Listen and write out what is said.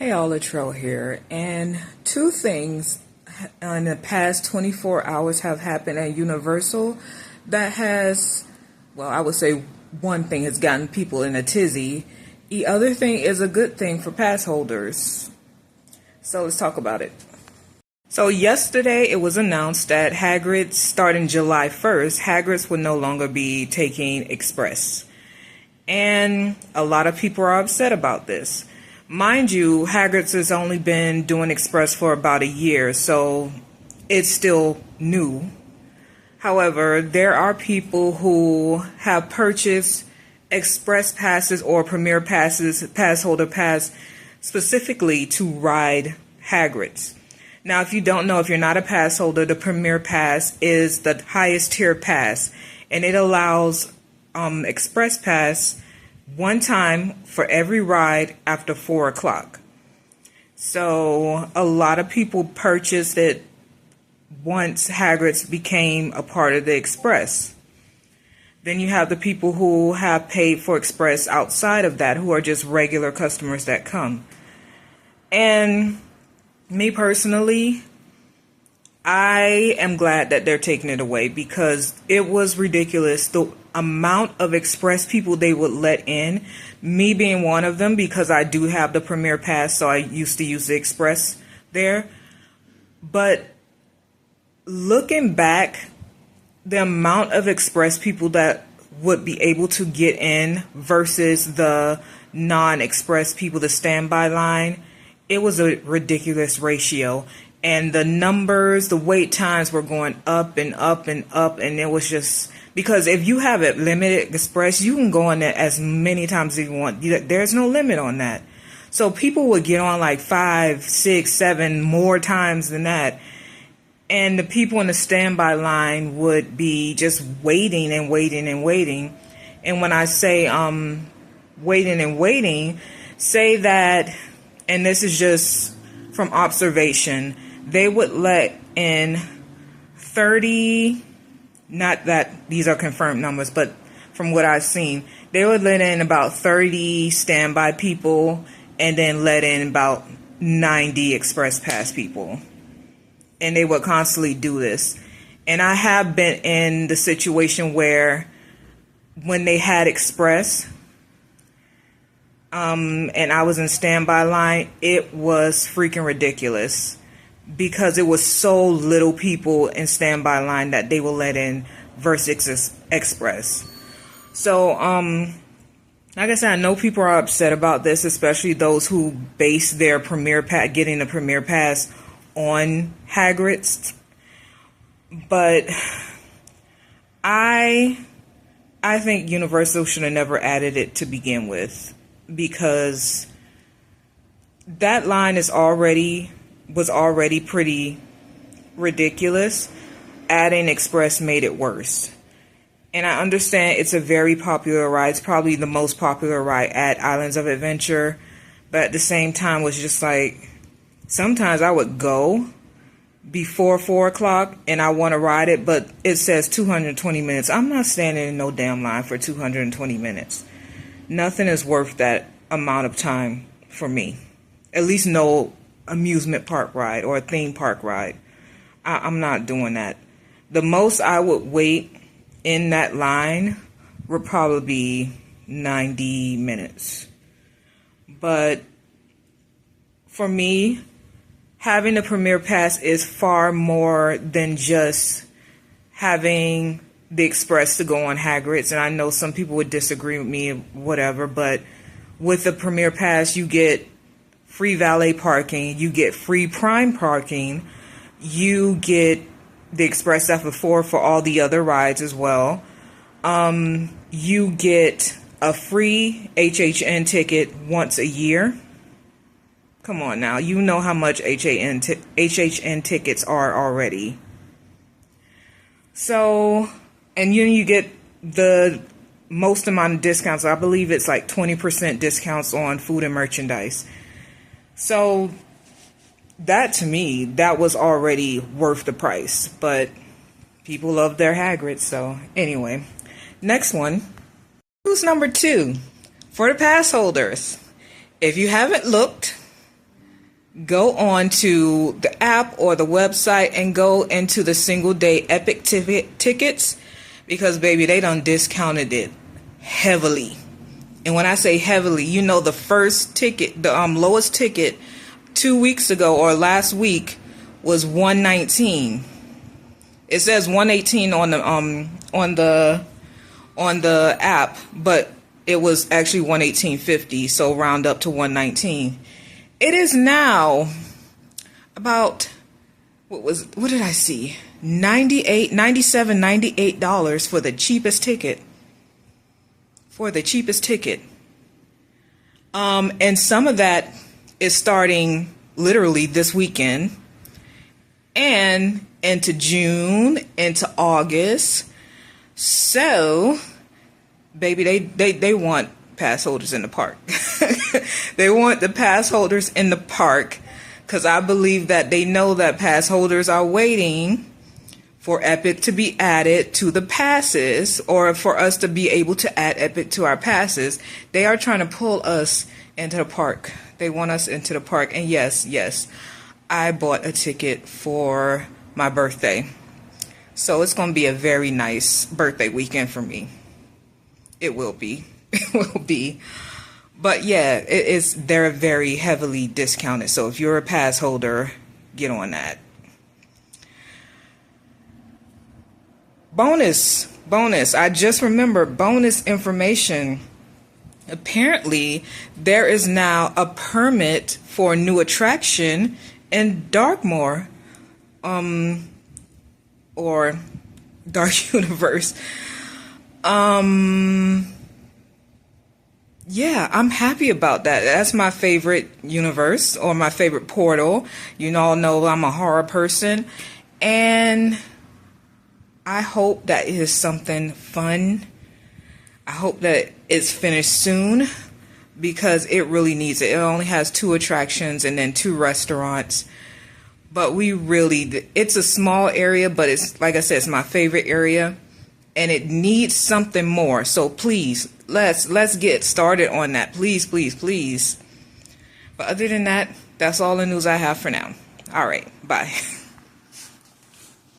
Hey, all, Latrell here, and two things in the past 24 hours have happened at Universal that has, well, I would say one thing has gotten people in a tizzy. The other thing is a good thing for pass holders. So let's talk about it. So yesterday it was announced that Hagrid's, starting July 1st, Hagrid's would no longer be taking Express. And a lot of people are upset about this. Mind you, Hagrid's has only been doing Express for about a year, so it's still new. However, there are people who have purchased Express passes or Premier passes, pass holder pass, specifically to ride Hagrid's. Now, if you don't know, if you're not a pass holder, the Premier Pass is the highest tier pass, and it allows Express Pass one time for every ride after 4 o'clock. So a lot of people purchased it once Hagrid's became a part of the Express. Then you have the people who have paid for Express outside of that, who are just regular customers that come. And me personally, I am glad that they're taking it away because it was ridiculous the amount of Express people they would let in, me being one of them because I do have the Premier Pass, so I used to use the Express there. But looking back, the amount of Express people that would be able to get in versus the non-Express people, the standby line, it was a ridiculous ratio. And the numbers, the wait times were going up and up and up. And it was just, because if you have it limited Express, you can go on it as many times as you want. There's no limit on that. So people would get on like 5, 6, 7 more times than that. And the people in the standby line would be just waiting and waiting and waiting. And when I say waiting and waiting, say that, and this is just from observation, they would let in 30, not that these are confirmed numbers, but from what I've seen, they would let in about 30 standby people and then let in about 90 Express Pass people. And they would constantly do this. And I have been in the situation where when they had Express, and I was in standby line, it was freaking ridiculous because it was so little people in standby line that they will let in versus Express. So, like I said, I know people are upset about this, especially those who base their Premier Pass, getting the Premier Pass on Hagrid's. But I think Universal should have never added it to begin with, because that line was already pretty ridiculous. Adding Express made it worse. And I understand it's a very popular ride. It's probably the most popular ride at Islands of Adventure. But at the same time, was just like, sometimes I would go before 4 o'clock and I want to ride it, but it says 220 minutes. I'm not standing in no damn line for 220 minutes. Nothing is worth that amount of time for me. At least no amusement park ride or a theme park ride. I'm not doing that. The most I would wait in that line would probably be 90 minutes. But for me, having the Premier Pass is far more than just having the Express to go on Hagrid's. And I know some people would disagree with me, whatever, but with the Premier Pass, you get free valet parking, you get free prime parking, you get the Express F4 for all the other rides as well. You get a free HHN ticket once a year. Come on now, you know how much HHN tickets are already. So, and you get the most amount of discounts. I believe it's like 20% discounts on food and merchandise. So that, to me, that was already worth the price. But people love their Hagrid. So anyway, next one. Who's number 2? For the pass holders, if you haven't looked, go on to the app or the website and go into the single day Epic tickets, because baby, they done discounted it heavily. And when I say heavily, you know, the first ticket, the lowest ticket 2 weeks ago or last week was $119. It says $118 on the app, but it was actually $118.50, so round up to $119. It is now about, what did I see? $98 for the cheapest ticket. And some of that is starting literally this weekend and into June, into August. So, baby, they want pass holders in the park. They want the pass holders in the park, because I believe that they know that pass holders are waiting for Epic to be added to the passes, or for us to be able to add Epic to our passes. They are trying to pull us into the park. They want us into the park. And yes, I bought a ticket for my birthday. So it's going to be a very nice birthday weekend for me. It will be. It will be. But yeah, they're very heavily discounted. So if you're a pass holder, get on that. Bonus. I just remembered bonus information. Apparently, there is now a permit for a new attraction in Darkmoor, or Dark Universe. Yeah, I'm happy about that. That's my favorite universe, or my favorite portal. You all know I'm a horror person, and I hope that it is something fun. I hope that it's finished soon, because it really needs it. It only has 2 attractions and then 2 restaurants. But it's a small area, but it's, like I said, it's my favorite area, and it needs something more. So please, let's get started on that. Please. But other than that, that's all the news I have for now. All right, bye.